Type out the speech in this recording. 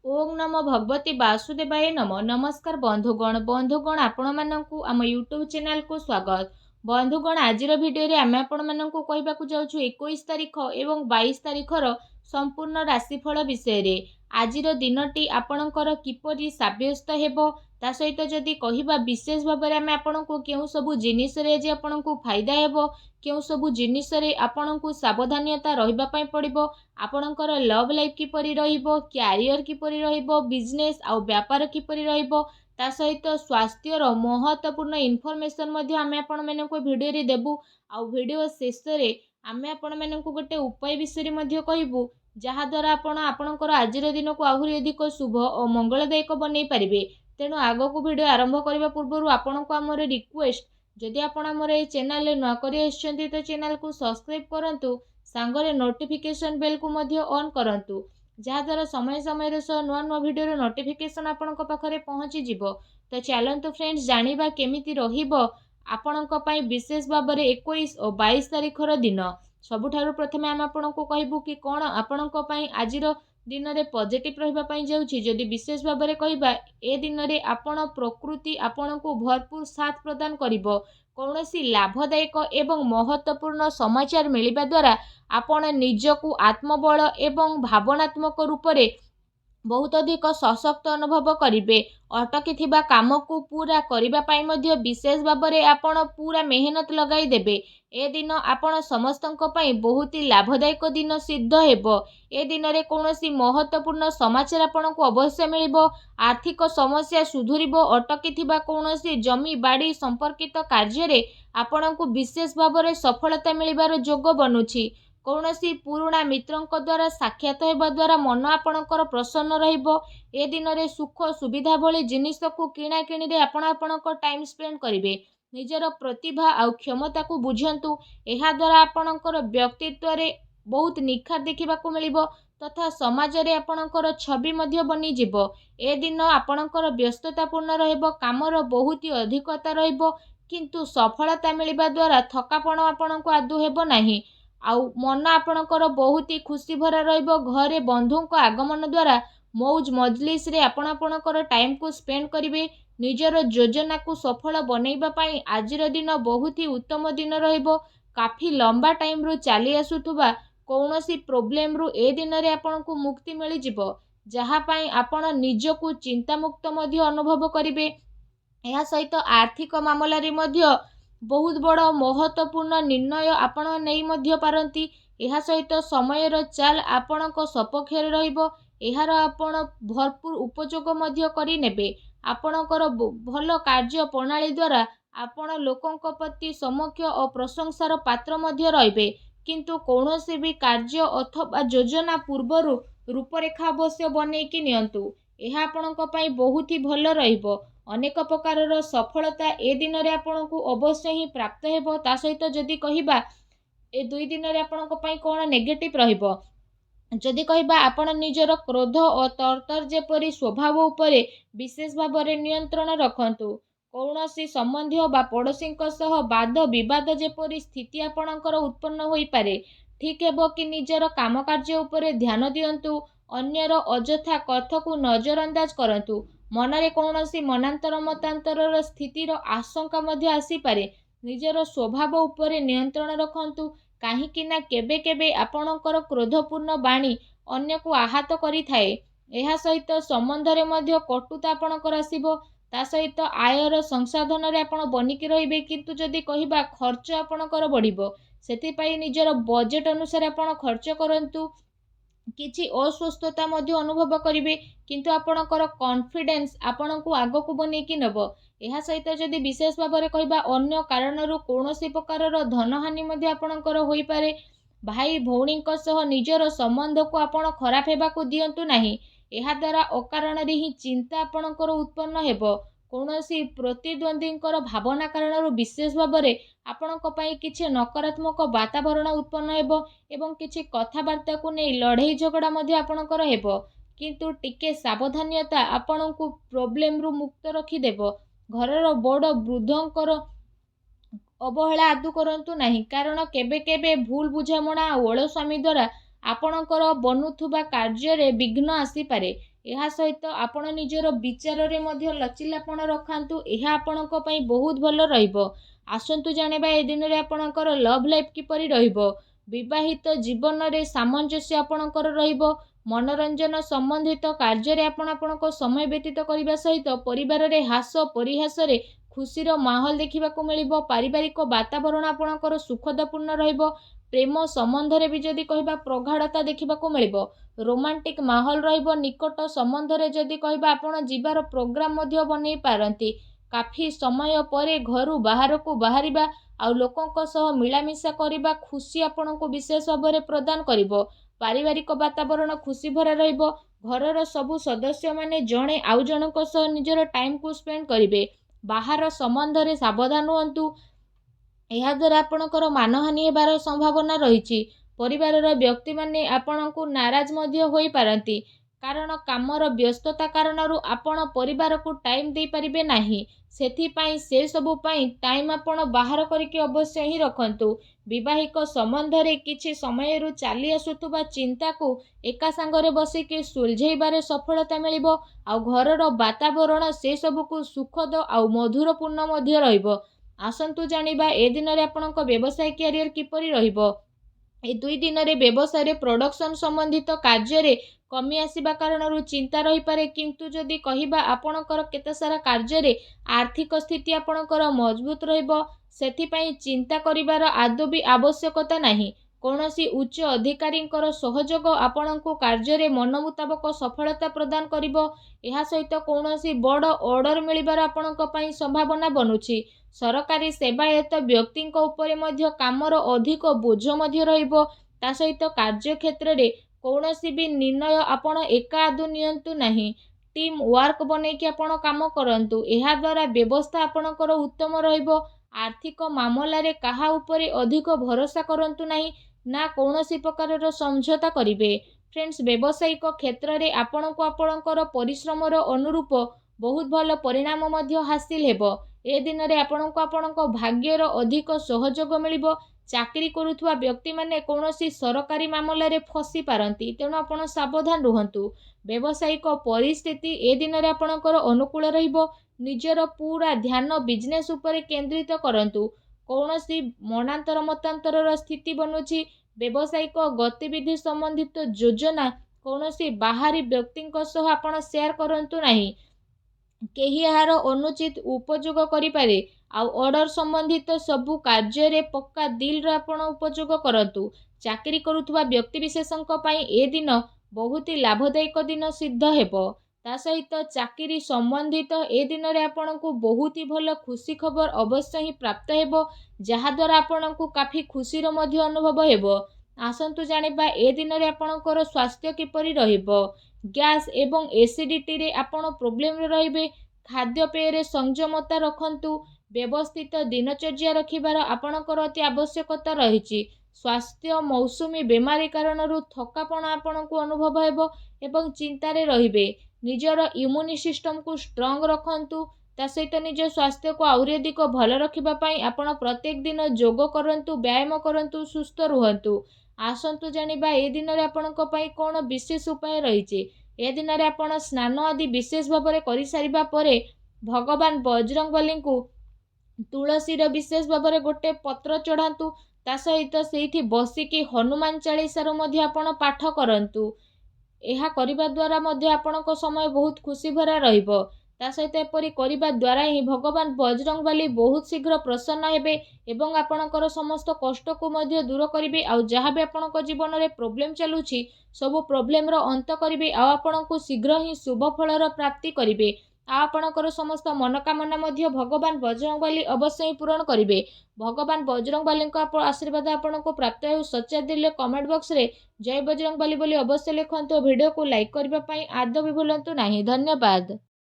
ओम नमो भगवती वासुदेवाय नमो। नमस्कार बंधुगण आपण मानकु आम यूट्यूब चैनल को स्वागत। बंधुगण आजिर भिडियो रे आमे आपण मानकु कहबाकू जाउछु 21 तारिख एवं 22 तारिखर संपूर्ण राशिफल विषय रे। आजिर दिनटी आपणकर किपरि साब्यस्त हेबो ता सहित जदि कहिबा विशेष भाव में आमे आपणकु केउ सबु जिनिस रे जे आपणकु फायदा हेबो केउ सबु जिनिस रे आपणकु सावधानता रहिबा पई पड़िबो आपणकर लव लाइफ किपरि रहिबो क्यारियर किपरि रहिबो बिजनेस आउ व्यापार किपरि रहिबो ता सहित स्वास्थ्यर महत्वपूर्ण इनफॉरमेशन मध्ये आमे आपण मानकु भिडियो रे देबु आउ भिडियो शेष रे आमे आपण मानकु गोटे उपाय विषय मध्ये कहबु जहा द्वारा आपण आपणकर आजिर दिन को आहुरी अधिक शुभ और मंगलदायक बनै पारिबे। तेणु आग को भिडियो आरंभ करने पूर्व आपण को आमर रिक्वेस्ट जदि आपण आमर ए चैनल नुआ करी आछंती तो चैनल को सब्सक्राइब करंतु सांगरे नोटिफिकेशन बेल को मध्य ऑन करंतु जहा द्वारा समय समय रे नुआ नुआ भिडियो रो नोटिफिकेशन आपण को पाखरे पहुंची जिवो। तो चलंतु फ्रेंड्स जानिबा केमिति रहिबो आपण को पई विशेष भाव में 21 और 22 तारिखर दिन। सबुठारु प्रथमे आम आपण को कहबू कि कौन आपण को पई आजिर दिन में पॉजिटिव रहिबा पई जाउछि। जदि विशेष भाव में कहबा ए दिन में आपण प्रकृति आपण को भरपूर साथ प्रदान करिवो। कौनसी लाभदायक एवं महत्वपूर्ण समाचार मिलिबा द्वारा आपण निजकु आत्मबल एवं भावनात्मक रूप से बहुत अधिक सशक्त अनुभव करिवे। अटकी थिबा काम को पूरा करिबा पाई मध्य विशेष भाव में आपण पूरा मेहनत लगाई देबे। ए दिन आपण समस्तंक पई बहुत ही लाभदायक दिन सिद्ध हेबो। ए दिन रे कौनसी महत्वपूर्ण समाचार आपण को अवश्य मिलिबो। आर्थिक समस्या सुधुरिबो। अटकी थिबा कौनसी जमी बाड़ी संपर्कित कार्य रे आपण को विशेष भाव में सफलता मिलिबार योग बनुछि। कौनसी पुराणा मित्रंक द्वारा साक्षात हेबा द्वारा मन आपणकर प्रसन्न रहिबो। ए दिन रे सुख सुविधा भली जिनिस को किणा किणी रे आपणकर टाइम स्पेंड करिवे। निजर प्रतिभा आउ क्षमता को बुझंतु। एहा द्वारा आपणकर व्यक्तित्व रे बहुत निखार देखिबा को मिलिबो तथा समाज रे आपणकर छवि मध्य बनी जिवो। ए दिन आपणकर व्यस्ततापूर्ण रहिबो। कामर बहुत ही अधिकता रहिबो किंतु सफलता मिलिबा द्वारा थकापण आपणको आदु हेबो नाही। आउ मन आपणकर बहुत ही खुशी भरा रहिबो। घरे बंधु को आगमन द्वारा मौज मजलिस रे आपणकर टाइम को स्पेंड करिवे। निजर योजना को सफल बनैबा पाई आजिर दिन बहुत ही उत्तम दिन रहिबो। काफी लंबा टाइम रु चली आसुथुबा कौनसी प्रॉब्लम रु ए दिन रे आपणको मुक्ति मिली जिवो जहा पाई आपण निजको चिंता मुक्त मध्य अनुभव करिवे। एहा सहित आर्थिक मामला रे मध्य बहुत बड़ महत्वपूर्ण निर्णय आपण नहीं मध्य पारंती। एहा सहित समयर चाल आपणक सपक्ष रहिबो। एहार आपण भरपूर उपयोग मध्य करि नेबे। आपणकर भल कार्य प्रणाली द्वारा आपण लोकंक प्रति समक्ष और प्रशंसार पात्र मध्य रहिबे। किंतु कौनसी भी कार्य अथवा योजना पूर्वर रूपरेखा अवश्य बनैकी नियंतु। एहा आपणक पई बहुत ही भल रहिबो। अनेक प्रकार सफलता ए दिन रे आपणको अवश्य ही प्राप्त हेबो। ता सहित जदि कहिबा ए दुई दिन रे आपणक पई कोन नेगेटिव रहिबो। जदि कहिबा आपण निजर क्रोध और तरतर जेपरि स्वभाव उपरे विशेष भाव में नियंत्रण रखंतु। कौनसी संबंधी बा पड़ोसी सह वाद विवाद जेपरि स्थिति आपणकर उत्पन्न होई पारे ठीक हेबो कि निजर काम कार्य उपरे ध्यान दियंतु। अन्यर अजथा कथा को नजरअंदाज करंतु। मनरे कौनसी मनांतर मतांतर स्थितिर आशंका मध्य आसी पारे। निजर स्वभाव उपरे नियंत्रण रखंतु काहेकि ना केबे केबे आपणकर क्रोधपूर्ण बाणी अन्य को आहत करि थाए। एहा सहित संबंध रे मध्य कटुता आपणकर आसीबो। ता सहित आयर संसाधन रे आपण बनिकी रहिबे। किंतु जदि कहिबा खर्च आपणकर बढ़िबो सेति पई निजर बजेट अनुसार आपण खर्च करंतु। किछि अस्वस्थता मध्य अनुभव करिवे किंतु आपणकर कॉन्फिडेंस आपणको आग को बनेकी नेबो। एहा सहित जदि विशेष भाव में कहिबा अन्य कारणरू कौनसी प्रकार धनहानि मध्य आपणकर होई पारे। भाई भौणी सह निजर संबंध को आपण खराब हेबा को दियंतु नाही। एहा द्वारा अकारण रे ही चिंता आपणकर उत्पन्न हेबो। कौनसी प्रतिद्वंदींकर भावना कारणरू विशेष भाव में आपणक पई किछि नकारात्मक वातावरण उत्पन्न हेबो एवं किछि कथावार्ता को नहीं लड़ाई झगड़ा मध्य आपणकर हेबो। किंतु टिके सावधानता आपणको प्रॉब्लम रु मुक्त रखी देबो। घरर बड़ वृद्धंकर अवहेला आदु करंतु नाही कारण केबे केबे भूल बुझामणा ओळस्वामी द्वारा आपणकर बनुथुबा कार्य रे विघ्न आसी पारे। ଏହା ସହିତ ଆପଣ ନିଜର ବିଚାରରେ ମଧ୍ୟ ଲଚିଲାପଣ ରଖାନ୍ତୁ। ଏହା ଆପଣଙ୍କ ପାଇଁ ବହୁତ ଭଲ ରହିବ। ଆସନ୍ତୁ ଜାଣିବା ଏ ଦିନରେ ଆପଣଙ୍କର ଲଭ୍ ଲାଇଫ୍ କିପରି ରହିବ। ବିବାହିତ ଜୀବନରେ ସାମଞ୍ଜସ୍ୟ ଆପଣଙ୍କର ରହିବ। ମନୋରଞ୍ଜନ ସମ୍ବନ୍ଧିତ କାର୍ଯ୍ୟରେ ଆପଣ ଆପଣଙ୍କ ସମୟ ବ୍ୟତୀତ କରିବା ସହିତ ପରିବାରରେ ହାସ ପରିହାସରେ ଖୁସିର ମାହୋଲ ଦେଖିବାକୁ ମିଳିବ। ପାରିବାରିକ ବାତାବରଣ ଆପଣଙ୍କର ସୁଖଦପୂର୍ଣ୍ଣ ରହିବ। ପ୍ରେମ ସମ୍ବନ୍ଧରେ ବି ଯଦି କହିବା ପ୍ରଗାଢ଼ତା ଦେଖିବାକୁ ମିଳିବ। ରୋମାଣ୍ଟିକ୍ ମାହୋଲ ରହିବ। ନିକଟ ସମ୍ବନ୍ଧରେ ଯଦି କହିବା ଆପଣ ଯିବାର ପ୍ରୋଗ୍ରାମ ମଧ୍ୟ ବନେଇ ପାରନ୍ତି। କାଫି ସମୟ ପରେ ଘରୁ ବାହାରକୁ ବାହାରିବା ଆଉ ଲୋକଙ୍କ ସହ ମିଳାମିଶା କରିବା ଖୁସି ଆପଣଙ୍କୁ ବିଶେଷ ଭାବରେ ପ୍ରଦାନ କରିବ। ପାରିବାରିକ ବାତାବରଣ ଖୁସି ଭରା ରହିବ। ଘରର ସବୁ ସଦସ୍ୟମାନେ ଜଣେ ଆଉ ଜଣଙ୍କ ସହ ନିଜର ଟାଇମକୁ ସ୍ପେଣ୍ଡ କରିବେ। ବାହାର ସମ୍ବନ୍ଧରେ ସାବଧାନ ହୁଅନ୍ତୁ। ଏହାଦ୍ୱାରା ଆପଣଙ୍କର ମାନହାନି ହେବାର ସମ୍ଭାବନା ରହିଛି। ପରିବାରର ବ୍ୟକ୍ତିମାନେ ଆପଣଙ୍କୁ ନାରାଜ ମଧ୍ୟ ହୋଇପାରନ୍ତି, କାରଣ କାମର ବ୍ୟସ୍ତତା କାରଣରୁ ଆପଣ ପରିବାରକୁ ଟାଇମ୍ ଦେଇପାରିବେ ନାହିଁ। ସେଥିପାଇଁ ସେସବୁ ପାଇଁ ଟାଇମ୍ ଆପଣ ବାହାର କରିକି ଅବଶ୍ୟ ହିଁ ରଖନ୍ତୁ। ବିବାହିକ ସମ୍ବନ୍ଧରେ କିଛି ସମୟରୁ ଚାଲି ଆସୁଥିବା ଚିନ୍ତାକୁ ଏକା ସାଙ୍ଗରେ ବସିକି ସୁଲଝେଇବାରେ ସଫଳତା ମିଳିବ। ଆଉ ଘରର ବାତାବରଣ ସେସବୁକୁ ସୁଖଦ ଆଉ ମଧୁରପୂର୍ଣ୍ଣ ମଧ୍ୟ ରହିବ। ଆସନ୍ତୁ ଜାଣିବା ଏ ଦିନରେ ଆପଣଙ୍କ ବ୍ୟବସାୟ କ୍ୟାରିୟର କିପରି ରହିବ। ଏ 2 ଦିନରେ ବ୍ୟବସାୟରେ ପ୍ରଡକ୍ସନ ସମ୍ବନ୍ଧିତ କାର୍ଯ୍ୟରେ କମି ଆସିବା କାରଣରୁ ଚିନ୍ତା ରହିପାରେ, କିନ୍ତୁ ଯଦି କହିବା ଆପଣଙ୍କର କେତେ ସାରା କାର୍ଯ୍ୟରେ ଆର୍ଥିକ ସ୍ଥିତି ଆପଣଙ୍କର ମଜବୁତ ରହିବ। ସେଥିପାଇଁ ଚିନ୍ତା କରିବାର ଆଦୌ ବି ଆବଶ୍ୟକତା ନାହିଁ। କୌଣସି ଉଚ୍ଚ ଅଧିକାରୀଙ୍କର ସହଯୋଗ ଆପଣଙ୍କୁ କାର୍ଯ୍ୟରେ ମନ ମୁତାବକ ସଫଳତା ପ୍ରଦାନ କରିବ। ଏହା ସହିତ କୌଣସି ବଡ଼ ଅର୍ଡର ମିଳିବାର ଆପଣଙ୍କ ପାଇଁ ସମ୍ଭାବନା ବନୁଛି। ସରକାରୀ ସେବାୟତ ବ୍ୟକ୍ତିଙ୍କ ଉପରେ ମଧ୍ୟ କାମର ଅଧିକ ବୋଝ ମଧ୍ୟ ରହିବ। ତା ସହିତ କାର୍ଯ୍ୟକ୍ଷେତ୍ରରେ କୌଣସି ବି ନିର୍ଣ୍ଣୟ ଆପଣ ଏକା ଆଦୌ ନିଅନ୍ତୁ ନାହିଁ। ଟିମ୍ ୱାର୍କ ବନେଇକି ଆପଣ କାମ କରନ୍ତୁ। ଏହାଦ୍ୱାରା ବ୍ୟବସ୍ଥା ଆପଣଙ୍କର ଉତ୍ତମ ରହିବ। ଆର୍ଥିକ ମାମଲାରେ କାହା ଉପରେ ଅଧିକ ଭରସା କରନ୍ତୁ ନାହିଁ, ନା କୌଣସି ପ୍ରକାରର ସମଝୋତା କରିବେ। ଫ୍ରେଣ୍ଡସ୍, ବ୍ୟବସାୟିକ କ୍ଷେତ୍ରରେ ଆପଣଙ୍କୁ ଆପଣଙ୍କର ପରିଶ୍ରମର ଅନୁରୂପ ବହୁତ ଭଲ ପରିଣାମ ମଧ୍ୟ ହାସିଲ ହେବ। ଏ ଦିନରେ ଆପଣଙ୍କୁ ଆପଣଙ୍କ ଭାଗ୍ୟର ଅଧିକ ସହଯୋଗ ମିଳିବ। ଚାକିରି କରୁଥିବା ବ୍ୟକ୍ତିମାନେ କୌଣସି ସରକାରୀ ମାମଲାରେ ଫସି ପାରନ୍ତି, ତେଣୁ ଆପଣ ସାବଧାନ ରୁହନ୍ତୁ। ବ୍ୟବସାୟିକ ପରିସ୍ଥିତି ଏ ଦିନରେ ଆପଣଙ୍କର ଅନୁକୂଳ ରହିବ। ନିଜର ପୁରା ଧ୍ୟାନ ବିଜନେସ୍ ଉପରେ କେନ୍ଦ୍ରିତ କରନ୍ତୁ। କୌଣସି ମନାନ୍ତର ମତାନ୍ତରର ସ୍ଥିତି ବନୁଛି। ବ୍ୟବସାୟିକ ଗତିବିଧି ସମ୍ବନ୍ଧିତ ଯୋଜନା କୌଣସି ବାହାରୀ ବ୍ୟକ୍ତିଙ୍କ ସହ ଆପଣ ସେୟାର କରନ୍ତୁ ନାହିଁ। କେହି ଏହାର ଅନୁଚିତ ଉପଯୋଗ କରିପାରେ। ଆଉ ଅର୍ଡର ସମ୍ବନ୍ଧିତ ସବୁ କାର୍ଯ୍ୟରେ ପକ୍କା ଦିଲର ଆପଣ ଉପଯୋଗ କରନ୍ତୁ। ଚାକିରି କରୁଥିବା ବ୍ୟକ୍ତିବିଶେଷଙ୍କ ପାଇଁ ଏ ଦିନ ବହୁତ ଲାଭଦାୟକ ଦିନ ସିଦ୍ଧ ହେବ। ତା ସହିତ ଚାକିରି ସମ୍ବନ୍ଧିତ ଏ ଦିନରେ ଆପଣଙ୍କୁ ବହୁତ ଭଲ ଖୁସି ଖବର ଅବଶ୍ୟ ହିଁ ପ୍ରାପ୍ତ ହେବ, ଯାହାଦ୍ୱାରା ଆପଣଙ୍କୁ କାଫି ଖୁସିର ମଧ୍ୟ ଅନୁଭବ ହେବ। ଆସନ୍ତୁ ଜାଣିବା ଏ ଦିନରେ ଆପଣଙ୍କର ସ୍ୱାସ୍ଥ୍ୟ କିପରି ରହିବ। ଗ୍ୟାସ୍ ଏବଂ ଏସିଡିଟିରେ ଆପଣ ପ୍ରୋବ୍ଲେମରେ ରହିବେ। ଖାଦ୍ୟପେୟରେ ସଂଯମତା ରଖନ୍ତୁ। ବ୍ୟବସ୍ଥିତ ଦିନଚର୍ଯ୍ୟା ରଖିବାର ଆପଣଙ୍କର ଅତି ଆବଶ୍ୟକତା ରହିଛି। ସ୍ୱାସ୍ଥ୍ୟ ମୌସୁମୀ ବେମାରୀ କାରଣରୁ ଥକାପଣ ଆପଣଙ୍କୁ ଅନୁଭବ ହେବ ଏବଂ ଚିନ୍ତାରେ ରହିବେ। ନିଜର ଇମ୍ୟୁନି ସିଷ୍ଟମକୁ ଷ୍ଟ୍ରଙ୍ଗ ରଖନ୍ତୁ। ତା ସହିତ ନିଜ ସ୍ୱାସ୍ଥ୍ୟକୁ ଆହୁରି ଅଧିକ ଭଲ ରଖିବା ପାଇଁ ଆପଣ ପ୍ରତ୍ୟେକ ଦିନ ଯୋଗ କରନ୍ତୁ, ବ୍ୟାୟାମ କରନ୍ତୁ, ସୁସ୍ଥ ରୁହନ୍ତୁ। ଆସନ୍ତୁ ଜାଣିବା ଏ ଦିନରେ ଆପଣଙ୍କ ପାଇଁ କ'ଣ ବିଶେଷ ଉପାୟ ରହିଛି। ଏ ଦିନରେ ଆପଣ ସ୍ନାନ ଆଦି ବିଶେଷ ଭାବରେ କରିସାରିବା ପରେ ଭଗବାନ ବଜରଙ୍ଗବଲୀଙ୍କୁ ତୁଳସୀର ବିଶେଷ ଭାବରେ ଗୋଟେ ପତ୍ର ଚଢ଼ାନ୍ତୁ। ତା ସହିତ ସେଇଠି ବସିକି ହନୁମାନ ଚାଳିଶାର ମଧ୍ୟ ଆପଣ ପାଠ କରନ୍ତୁ। ଏହା କରିବା ଦ୍ୱାରା ମଧ୍ୟ ଆପଣଙ୍କ ସମୟ ବହୁତ ଖୁସି ଭରା ରହିବ। ତା ସହିତ ଏପରି କରିବା ଦ୍ୱାରା ହିଁ ଭଗବାନ ବଜରଙ୍ଗବଲୀ ବହୁତ ଶୀଘ୍ର ପ୍ରସନ୍ନ ହେବେ ଏବଂ ଆପଣଙ୍କର ସମସ୍ତ କଷ୍ଟକୁ ମଧ୍ୟ ଦୂର କରିବେ। ଆଉ ଯାହା ବି ଆପଣଙ୍କ ଜୀବନରେ ପ୍ରୋବ୍ଲେମ ଚାଲୁଛି ସବୁ ପ୍ରୋବ୍ଲେମର ଅନ୍ତ କରିବେ ଆଉ ଆପଣଙ୍କୁ ଶୀଘ୍ର ହିଁ ଶୁଭ ଫଳର ପ୍ରାପ୍ତି କରିବେ। ଆଉ ଆପଣଙ୍କର ସମସ୍ତ ମନୋକାମନା ମଧ୍ୟ ଭଗବାନ ବଜରଙ୍ଗବଲୀ ଅବଶ୍ୟ ହିଁ ପୂରଣ କରିବେ। ଭଗବାନ ବଜରଙ୍ଗବଲୀଙ୍କ ଆଶୀର୍ବାଦ ଆପଣଙ୍କୁ ପ୍ରାପ୍ତ ହେଉ। ସଚ୍ଚା ଦିଲେ କମେଣ୍ଟ ବକ୍ସରେ ଜୟ ବଜରଙ୍ଗବଲୀ ବୋଲି ଅବଶ୍ୟ ଲେଖନ୍ତୁ। ଭିଡ଼ିଓକୁ ଲାଇକ୍ କରିବା ପାଇଁ ଆଦୌ ବି ଭୁଲନ୍ତୁ ନାହିଁ। ଧନ୍ୟବାଦ।